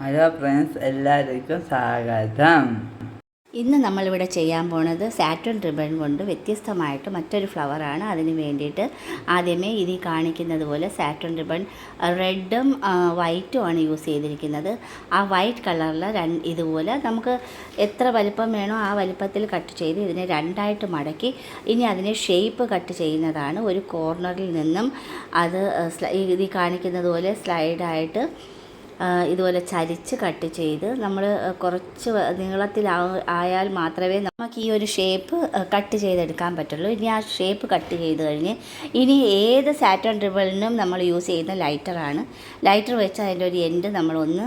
Hello friends, എല്ലാവർക്കും സ്വാഗതം. ഇന്ന് നമ്മളിവിടെ ചെയ്യാൻ പോണത് സാറ്റൻ റിബൺ കൊണ്ട് വ്യത്യസ്തമായിട്ട് മറ്റൊരു ഫ്ലവറാണ്. അതിന് വേണ്ടിയിട്ട് ആദ്യമേ ഇതിൽ കാണിക്കുന്നത് പോലെ സാറ്റൻ റിബൺ റെഡും വൈറ്റും ആണ് യൂസ് ചെയ്തിരിക്കുന്നത്. ആ വൈറ്റ് കളറിൽ ഇതുപോലെ നമുക്ക് എത്ര വലിപ്പം വേണോ ആ വലിപ്പത്തിൽ കട്ട് ചെയ്ത് ഇതിനെ രണ്ടായിട്ട് മടക്കി ഇനി അതിനെ ഷേപ്പ് കട്ട് ചെയ്യുന്നതാണ്. ഒരു കോർണറിൽ നിന്നും അത് ഇതിൽ കാണിക്കുന്നത് പോലെ സ്ലൈഡായിട്ട് ഇതുപോലെ ചരിച്ച് കട്ട് ചെയ്ത് നമ്മൾ കുറച്ച് നീളത്തിലായാൽ മാത്രമേ നമുക്ക് ഈ ഒരു ഷേപ്പ് കട്ട് ചെയ്തെടുക്കാൻ പറ്റുള്ളൂ. ഇനി ആ ഷേപ്പ് കട്ട് ചെയ്ത് കഴിഞ്ഞ് ഇനി ഏത് സാറ്റൻ റിബണിനും നമ്മൾ യൂസ് ചെയ്യുന്ന ലൈറ്ററാണ്. ലൈറ്റർ വെച്ച് അതിൻ്റെ ഒരു എൻഡ് നമ്മളൊന്ന്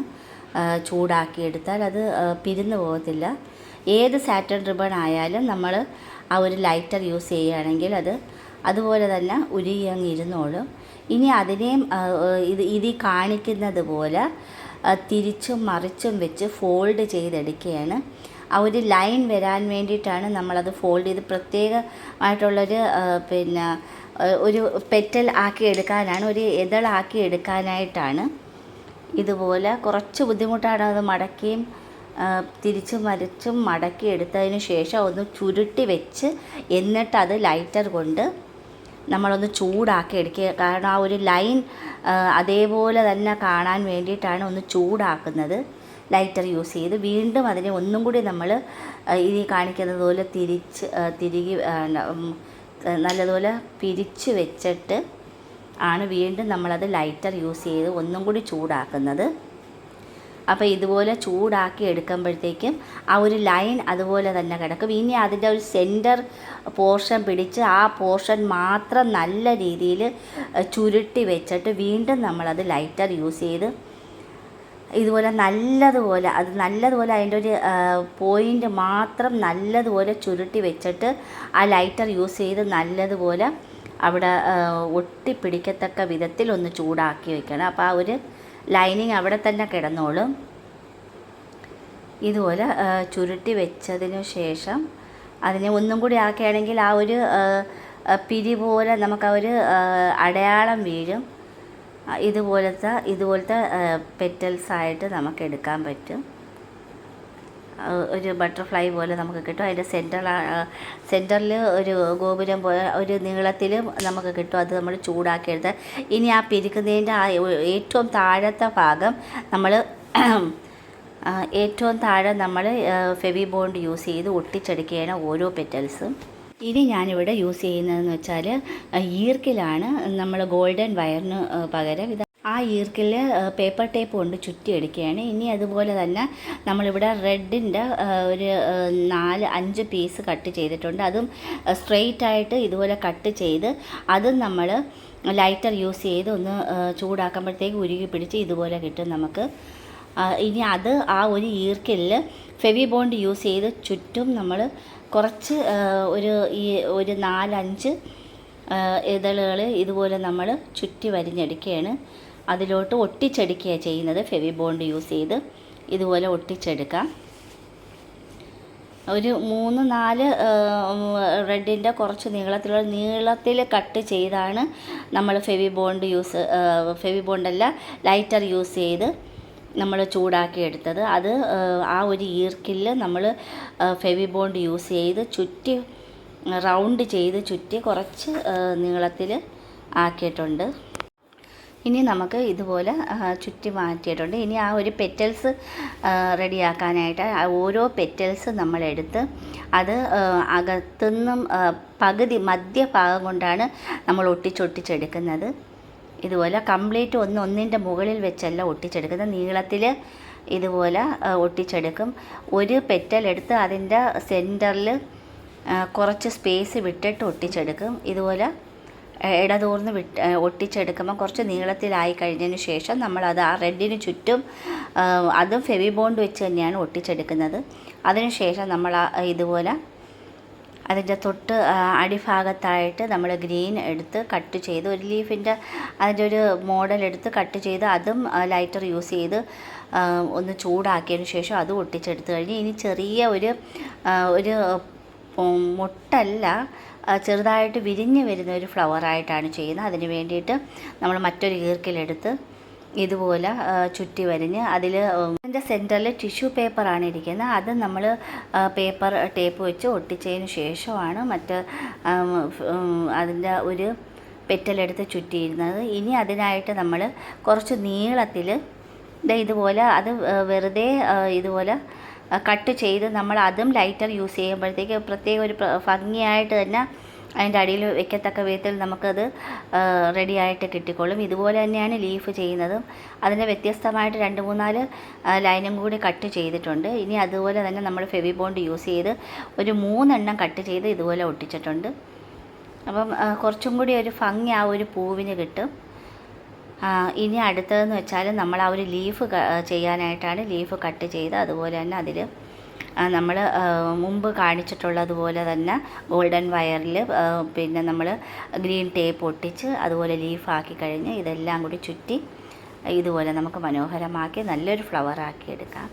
ചൂടാക്കിയെടുത്താൽ അത് പിരിഞ്ഞു പോകത്തില്ല. ഏത് സാറ്റൻ റിബൺ ആയാലും നമ്മൾ ആ ഒരു ലൈറ്റർ യൂസ് ചെയ്യുകയാണെങ്കിൽ അത് അതുപോലെ തന്നെ ഉരുകി ഇരുന്നോളും. ഇനി അതിനെയും ഇതിൽ കാണിക്കുന്നത് പോലെ തിരിച്ചും മറിച്ചും വെച്ച് ഫോൾഡ് ചെയ്തെടുക്കുകയാണ്. ആ ഒരു ലൈൻ വരാൻ വേണ്ടിയിട്ടാണ് നമ്മളത് ഫോൾഡ് ചെയ്ത് പ്രത്യേകമായിട്ടുള്ളൊരു ഒരു പെറ്റൽ ആക്കി എടുക്കാനാണ്, ഒരു ഇതളാക്കി എടുക്കാനായിട്ടാണ്. ഇതുപോലെ കുറച്ച് ബുദ്ധിമുട്ടാണ്. അത് മടക്കിയും തിരിച്ചും മറിച്ചും മടക്കി എടുത്തതിന് ശേഷം ഒന്ന് ചുരുട്ടി വെച്ച് എന്നിട്ടത് ലൈറ്റർ കൊണ്ട് നമ്മളൊന്ന് ചൂടാക്കി എടുക്കുക. കാരണം ആ ഒരു ലൈൻ അതേപോലെ തന്നെ കാണാൻ വേണ്ടിയിട്ടാണ് ഒന്ന് ചൂടാക്കുന്നത് ലൈറ്റർ യൂസ് ചെയ്ത്. വീണ്ടും അതിനെ ഒന്നും കൂടി നമ്മൾ ഇനി കാണിക്കുന്നത് പോലെ തിരികെ നല്ലതുപോലെ പിരിച്ച് വെച്ചിട്ട് ആണ് വീണ്ടും നമ്മളത് ലൈറ്റർ യൂസ് ചെയ്ത് ഒന്നും കൂടി ചൂടാക്കുന്നത്. അപ്പോൾ ഇതുപോലെ ചൂടാക്കി എടുക്കുമ്പോഴത്തേക്കും ആ ഒരു ലൈൻ അതുപോലെ തന്നെ കിടക്കും. ഇനി അതിൻ്റെ ഒരു സെൻറ്റർ പോർഷൻ പിടിച്ച് ആ പോർഷൻ മാത്രം നല്ല രീതിയിൽ ചുരുട്ടി വെച്ചിട്ട് വീണ്ടും നമ്മളത് ലൈറ്റർ യൂസ് ചെയ്ത് ഇതുപോലെ നല്ലതുപോലെ അതിൻ്റെ ഒരു പോയിൻ്റ് മാത്രം നല്ലതുപോലെ ചുരുട്ടി വെച്ചിട്ട് ആ ലൈറ്റർ യൂസ് ചെയ്ത് നല്ലതുപോലെ അവിടെ ഒട്ടിപ്പിടിക്കത്തക്ക വിധത്തിൽ ഒന്ന് ചൂടാക്കി വെക്കണം. അപ്പോൾ ആ ഒരു ലൈനിങ് അവിടെ തന്നെ കിടന്നോളും. ഇതുപോലെ ചുരുട്ടി വെച്ചതിന് ശേഷം അതിനെ ഒന്നും കൂടി ആക്കുകയാണെങ്കിൽ ആ ഒരു പിരി പോലെ നമുക്ക് ആ ഒരു അടയാളം വീഴും. ഇതുപോലത്തെ പെറ്റൽസായിട്ട് നമുക്ക് എടുക്കാൻ പറ്റും. ഒരു ബട്ടർഫ്ലൈ പോലെ നമുക്ക് കിട്ടും. അതിൻ്റെ സെൻറ്ററിൽ ഒരു ഗോപുരം പോലെ ഒരു നീളത്തിൽ നമുക്ക് കിട്ടും. അത് നമ്മൾ ചൂടാക്കി എടുത്താൽ ഇനി ആ പിരിക്കുന്നതിൻ്റെ ആ ഏറ്റവും താഴത്തെ ഭാഗം ഏറ്റവും താഴെ നമ്മൾ ഫെവി ബോണ്ട് യൂസ് ചെയ്ത് ഒട്ടിച്ചെടുക്കുകയാണ് ഓരോ പെറ്റൽസും. ഇനി ഞാനിവിടെ യൂസ് ചെയ്യുന്നതെന്ന് വെച്ചാൽ ഈർക്കിലാണ്. നമ്മൾ ഗോൾഡൻ വയറിന് പകരം ആ ഈർക്കിൽ പേപ്പർ ടേപ്പ് കൊണ്ട് ചുറ്റിയെടുക്കുകയാണ്. ഇനി അതുപോലെ തന്നെ നമ്മളിവിടെ റെഡിൻ്റെ ഒരു 4-5 പീസ് കട്ട് ചെയ്തിട്ടുണ്ട്. അതും സ്ട്രെയിറ്റ് ആയിട്ട് ഇതുപോലെ കട്ട് ചെയ്ത് അതും നമ്മൾ ലൈറ്റർ യൂസ് ചെയ്ത് ഒന്ന് ചൂടാക്കുമ്പോഴത്തേക്ക് ഉരുകി പിടിച്ച് ഇതുപോലെ കിട്ടും നമുക്ക്. ഇനി അത് ആ ഒരു ഈർക്കിൽ ഫെവി ബോണ്ട് യൂസ് ചെയ്ത് ചുറ്റും നമ്മൾ കുറച്ച് ഒരു 4-5 ഇതളുകൾ ഇതുപോലെ നമ്മൾ ചുറ്റി വരിഞ്ഞെടുക്കുകയാണ്. അതിലോട്ട് ഒട്ടിച്ചെടുക്കുകയാണ് ചെയ്യുന്നത്. ഫെവി ബോണ്ട് യൂസ് ചെയ്ത് ഇതുപോലെ ഒട്ടിച്ചെടുക്കാം. ഒരു 3-4 റെഡിൻ്റെ കുറച്ച് നീളത്തിൽ കട്ട് ചെയ്താണ് നമ്മൾ ഫെവി ബോണ്ടല്ല ലൈറ്റർ യൂസ് ചെയ്ത് നമ്മൾ ചൂടാക്കി എടുത്തത്. അത് ആ ഒരു ഈർക്കിൽ നമ്മൾ ഫെവി ബോണ്ട് യൂസ് ചെയ്ത് ചുറ്റി റൗണ്ട് ചെയ്ത് ചുറ്റി കുറച്ച് നീളത്തിൽ ആക്കിയിട്ടുണ്ട്. ഇനി നമുക്ക് ഇതുപോലെ ചുറ്റി മാറ്റിയിട്ടുണ്ട്. ഇനി ആ ഒരു പെറ്റൽസ് റെഡിയാക്കാനായിട്ട് ഓരോ പെറ്റൽസ് നമ്മളെടുത്ത് അത് അകത്തുനിന്നും പകുതി മധ്യഭാഗം കൊണ്ടാണ് നമ്മൾ ഒട്ടിച്ചെടുക്കുന്നത്. ഇതുപോലെ കംപ്ലീറ്റ് ഒന്നിൻ്റെ മുകളിൽ വെച്ചല്ല ഒട്ടിച്ചെടുക്കുന്നത്, നീളത്തിൽ ഇതുപോലെ ഒട്ടിച്ചെടുക്കും. ഒരു പെറ്റലെടുത്ത് അതിൻ്റെ സെൻറ്ററിൽ കുറച്ച് സ്പേസ് വിട്ടിട്ട് ഒട്ടിച്ചെടുക്കും. ഇതുപോലെ ഇടതൂർന്ന് ഒട്ടിച്ചെടുക്കുമ്പോൾ കുറച്ച് നീളത്തിലായി കഴിഞ്ഞതിന് ശേഷം നമ്മളത് ആ റെഡിന് ചുറ്റും അതും ഫെവി ബോണ്ട് വെച്ച് തന്നെയാണ് ഒട്ടിച്ചെടുക്കുന്നത്. അതിന് ശേഷം നമ്മൾ ഇതുപോലെ അതിൻ്റെ തൊട്ട് അടിഭാഗത്തായിട്ട് നമ്മൾ ഗ്രീൻ എടുത്ത് കട്ട് ചെയ്ത് ഒരു ലീഫിൻ്റെ അതിൻ്റെ ഒരു മോഡൽ എടുത്ത് കട്ട് ചെയ്ത് അതും ലൈറ്റർ യൂസ് ചെയ്ത് ഒന്ന് ചൂടാക്കിയതിന് ശേഷം അതും ഒട്ടിച്ചെടുത്ത് കഴിഞ്ഞ് ഇനി ചെറിയ ഒരു മുട്ടല്ല, ചെറുതായിട്ട് വിരിഞ്ഞ് വരുന്ന ഒരു ഫ്ലവറായിട്ടാണ് ചെയ്യുന്നത്. അതിന് വേണ്ടിയിട്ട് നമ്മൾ മറ്റൊരു ഈർക്കിലെടുത്ത് ഇതുപോലെ ചുറ്റി വരിഞ്ഞ് അതിൽ അതിൻ്റെ സെൻറ്ററിൽ ടിഷ്യൂ പേപ്പറാണ് ഇരിക്കുന്നത്. അത് നമ്മൾ പേപ്പർ ടേപ്പ് വെച്ച് ഒട്ടിച്ചതിന് ശേഷമാണ് മറ്റ് അതിൻ്റെ ഒരു പെറ്റലെടുത്ത് ചുറ്റിയിരുന്നത്. ഇനി അതിനായിട്ട് നമ്മൾ കുറച്ച് നീളത്തിൽ ഇതുപോലെ അത് വെറുതെ ഇതുപോലെ കട്ട് ചെയ്ത് നമ്മൾ അതും ലൈറ്റർ യൂസ് ചെയ്യുമ്പോഴത്തേക്ക് പ്രത്യേക ഒരു ഭംഗിയായിട്ട് തന്നെ അതിൻ്റെ അടിയിൽ വെക്കത്തക്ക വിധത്തിൽ നമുക്കത് റെഡിയായിട്ട് കിട്ടിക്കോളും. ഇതുപോലെ തന്നെയാണ് ലീഫ് ചെയ്യുന്നതും. അതിൻ്റെ വ്യത്യസ്തമായിട്ട് 2-3-4 ലൈനും കൂടി കട്ട് ചെയ്തിട്ടുണ്ട്. ഇനി അതുപോലെ തന്നെ നമ്മൾ ഫെവി ബോണ്ട് യൂസ് ചെയ്ത് ഒരു 3 എണ്ണം കട്ട് ചെയ്ത് ഇതുപോലെ ഒട്ടിച്ചിട്ടുണ്ട്. അപ്പം കുറച്ചും കൂടി ഒരു ഭംഗി ആ ഒരു പൂവിന് കിട്ടും. ഇനി അടുത്തതെന്ന് വെച്ചാൽ നമ്മൾ ആ ഒരു ലീഫ് ചെയ്യാനായിട്ടാണ് ലീഫ് കട്ട് ചെയ്ത് അതുപോലെ തന്നെ അതിൽ നമ്മൾ മുമ്പ് കാണിച്ചിട്ടുള്ളതുപോലെ തന്നെ ഗോൾഡൻ വയറിൽ പിന്നെ നമ്മൾ ഗ്രീൻ ടേപ്പ് ഒട്ടിച്ച് അതുപോലെ ലീഫാക്കി കഴിഞ്ഞ് ഇതെല്ലാം കൂടി ചുറ്റി ഇതുപോലെ നമുക്ക് മനോഹരമാക്കി നല്ലൊരു ഫ്ലവറാക്കി എടുക്കാം.